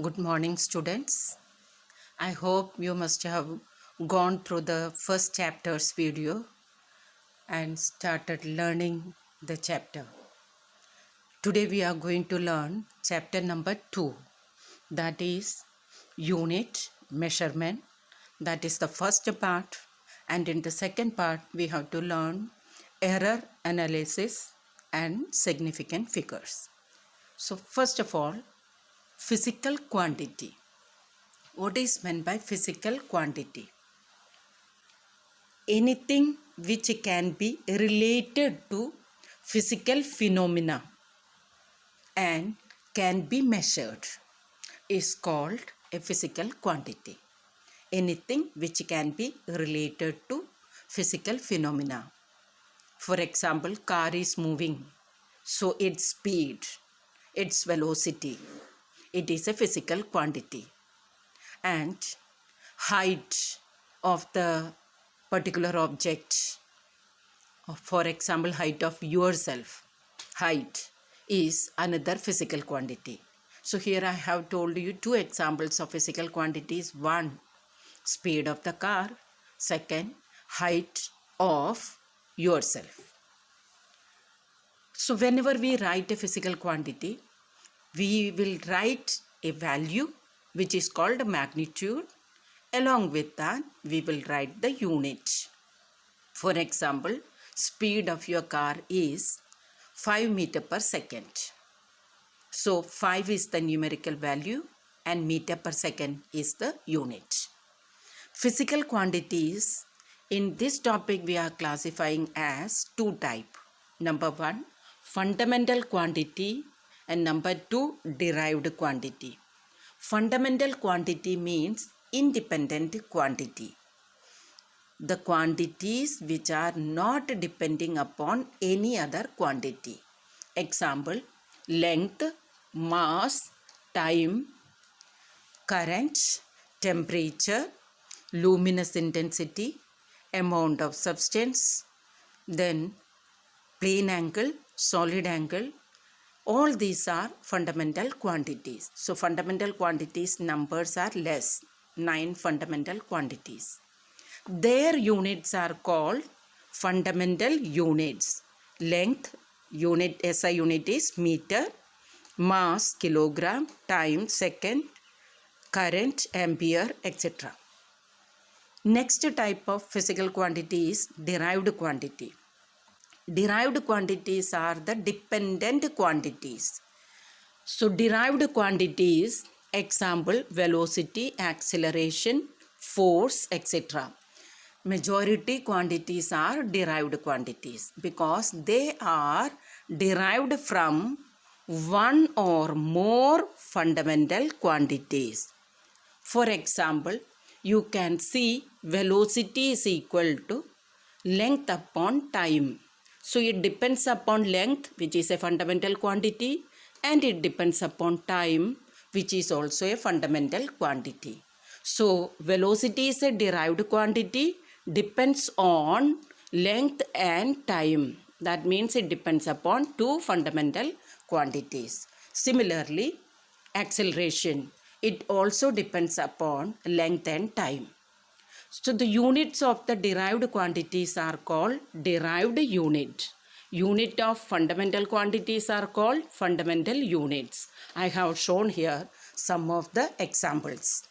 Good morning, students. I hope you must have gone through the first chapter's video and started learning the chapter. Today we are going to learn chapter number 2, that is unit measurement. That is the first part, and in the second part we have to learn error analysis and significant figures. So first of all, physical quantity. What is meant by physical quantity? Anything which can be related to physical phenomena and can be measured is called a physical quantity. Anything which can be related to physical phenomena. For example, car is moving, so its speed, its velocity, it is a physical quantity. And height of the particular object, for example height of yourself, height is another physical quantity. So here I have told you two examples of physical quantities. One, speed of the car. Second, height of yourself. So whenever we write a physical quantity, we will write a value which is called magnitude. Along with that, we will write the unit. For example, speed of your car is 5 meter per second. So 5 is the numerical value and meter per second is the unit. Physical quantities, in this topic we are classifying as two types. Number 1, fundamental quantity, and number 2, derived quantity. Fundamental quantity means independent quantity. The quantities which are not depending upon any other quantity. Example, length, mass, time, current, temperature, luminous intensity, amount of substance, then plane angle, solid angle. All these are fundamental quantities. So fundamental quantities numbers are less, 9 fundamental quantities. Their units are called fundamental units. Length unit, SI unit is meter, mass kilogram, time second, current ampere, etc. Next type of physical quantity is derived quantity. Derived quantities are the dependent quantities. So derived quantities, example, velocity, acceleration, force, etc. Majority quantities are derived quantities because they are derived from one or more fundamental quantities. For example, you can see velocity is equal to length upon time. So it depends upon length, which is a fundamental quantity, and it depends upon time, which is also a fundamental quantity. So velocity is a derived quantity, depends on length and time. That means it depends upon two fundamental quantities. Similarly, acceleration, it also depends upon length and time. So the units of the derived quantities are called derived unit. Unit of fundamental quantities are called fundamental units. I have shown here some of the examples.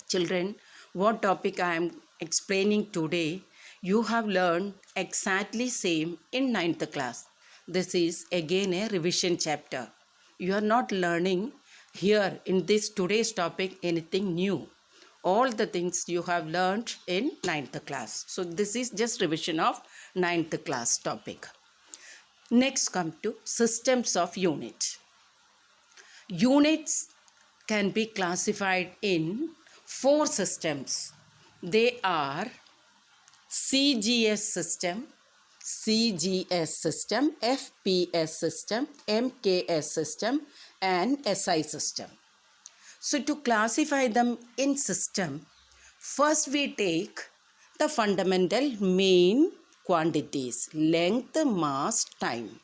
Children, what topic I am explaining today, you have learned exactly same in 9th class. This is again a revision chapter. You are not learning here in this today's topic anything new. All the things you have learned in 9th class. So this is just revision of 9th class topic. Next come to systems of unit. Units can be classified in 4 systems. They are CGS system, FPS system, MKS system, and SI system. So to classify them in system, first we take the fundamental main quantities, length, mass, time.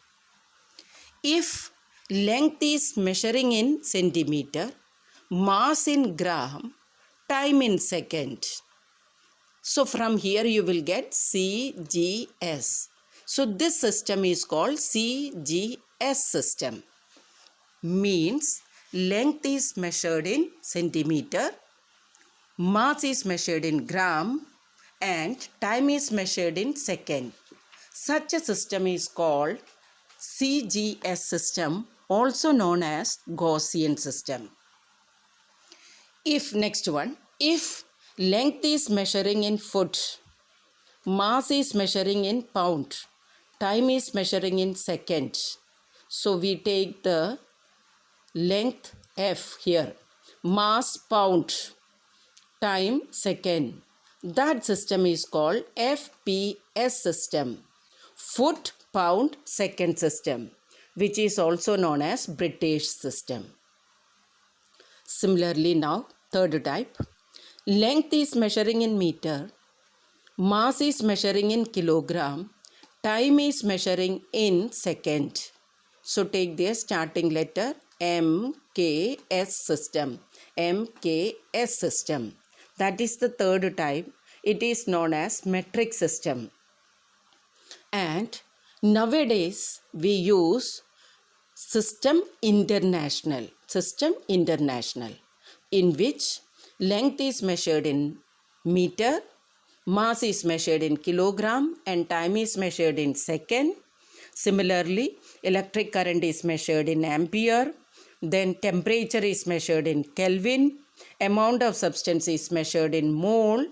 If length is measuring in centimeter, mass in gram, time in second. So from here you will get CGS. So this system is called CGS system. Means length is measured in centimeter, mass is measured in gram, and time is measured in second. Such a system is called CGS system, also known as Gaussian system. If next one, if length is measuring in foot, mass is measuring in pound, time is measuring in second. So we take the length F here, mass pound, time second. That system is called FPS system, foot pound second system, which is also known as British system. Similarly now, third type, length is measuring in meter, mass is measuring in kilogram, time is measuring in second. So take their starting letter MKS system. MKS system. That is the third type. It is known as metric system. And nowadays we use System International, in which length is measured in meter, mass is measured in kilogram, and time is measured in second. Similarly, electric current is measured in ampere, then temperature is measured in Kelvin, amount of substance is measured in mole.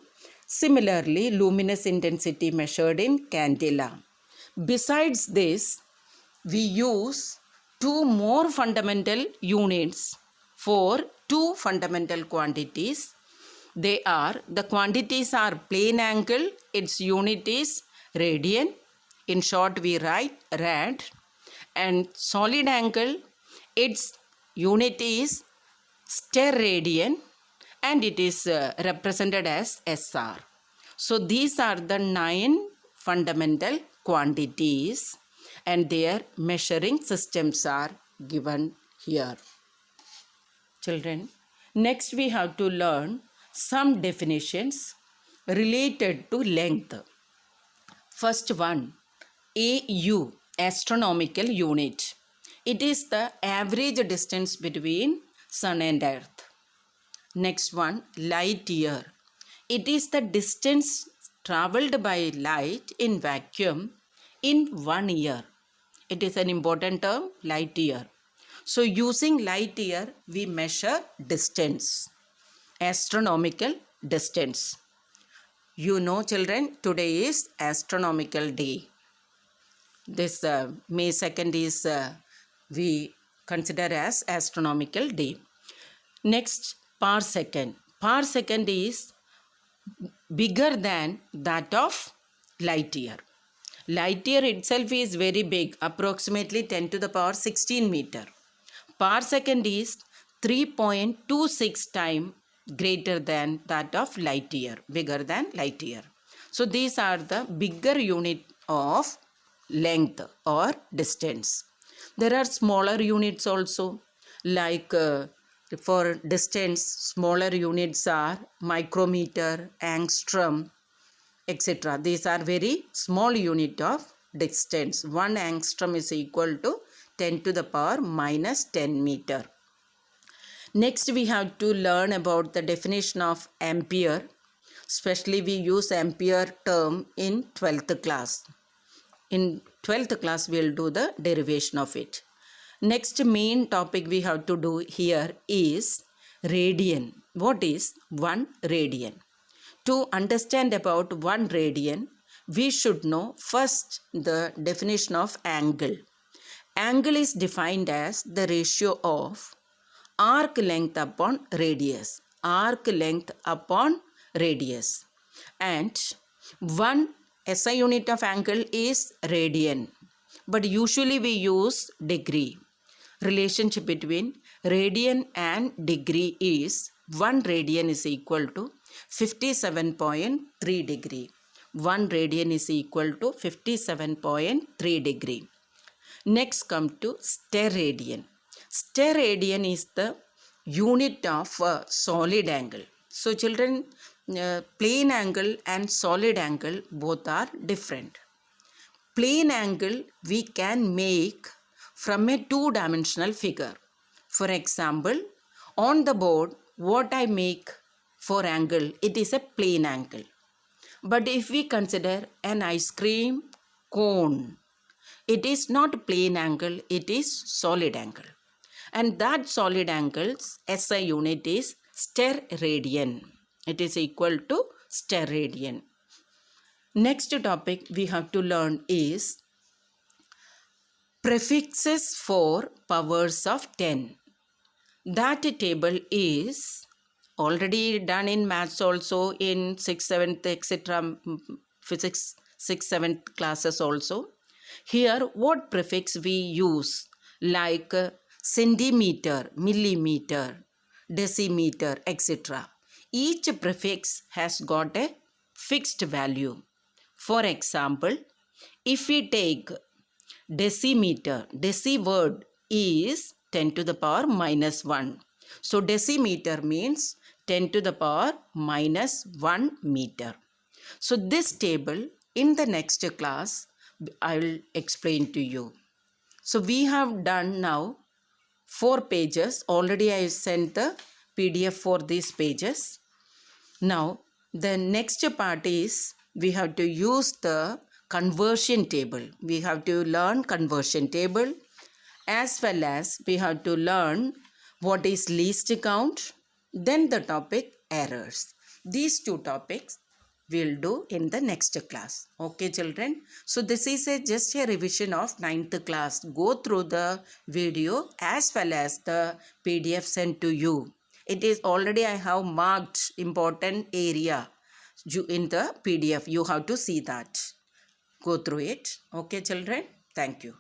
Similarly, luminous intensity measured in candela. Besides this, we use two more fundamental units for two fundamental quantities. They are, the quantities are plane angle, its unit is radian. In short, we write rad. And solid angle, its unit is sterradian, and it is represented as SR. So these are the 9 fundamental quantities, and their measuring systems are given here. Children, next we have to learn some definitions related to length. First one, AU, astronomical unit. It is the average distance between sun and earth. Next one, light year. It is the distance traveled by light in vacuum in 1 year. It is an important term, light year. So using light year, we measure distance, astronomical distance. You know, children, today is astronomical day. This May 2nd is we consider as astronomical day. Next, parsecond. Parsecond is bigger than that of light year. Light year itself is very big, approximately 10 to the power 16 meter. Parsecond is 3.26 times greater than that of light year, bigger than light year. So these are the bigger unit of length or distance. There are smaller units also, like for distance, smaller units are micrometer, angstrom, etc. These are very small unit of distance. 1 angstrom is equal to 10 to the power minus 10 meter. Next, we have to learn about the definition of ampere. Especially we use ampere term in 12th class. In 12th class, we will do the derivation of it. Next main topic we have to do here is radian. What is 1 radian? To understand about 1 radian, we should know first the definition of angle. Angle is defined as the ratio of arc length upon radius. Arc length upon radius. And 1 SI unit of angle is radian. But usually we use degree. Relationship between radian and degree is 1 radian is equal to 57.3 degree. 1 radian is equal to 57.3 degree. Next come to sterradian. Sterradian is the unit of solid angle. So children, plane angle and solid angle both are different. Plane angle we can make from a two-dimensional figure. For example, on the board, what I make for angle, it is a plane angle. But if we consider an ice cream cone, it is not plane angle, it is solid angle. And that solid angle's SI unit is steradian. It is equal to steradian. Next topic we have to learn is prefixes for powers of 10. That table is already done in maths also, in 6th, 7th, etc. Physics 6th, 7th classes also. Here what prefix we use, like centimeter, millimeter, decimeter, etc. Each prefix has got a fixed value. For example, if we take decimeter, deci word is 10 to the power minus 1. So decimeter means 10 to the power minus 1 meter. So this table in the next class I will explain to you. So we have done now 4 pages. Already I sent the PDF for these pages. Now the next part is we have to use the conversion table. We have to learn conversion table, as well as we have to learn what is least count, then the topic errors. These two topics we'll do in the next class. Okay children, so this is just a revision of 9th class. Go through the video as well as the PDF sent to you. It is already I have marked important area in the PDF. You have to see that. Go through it. Okay children, thank you.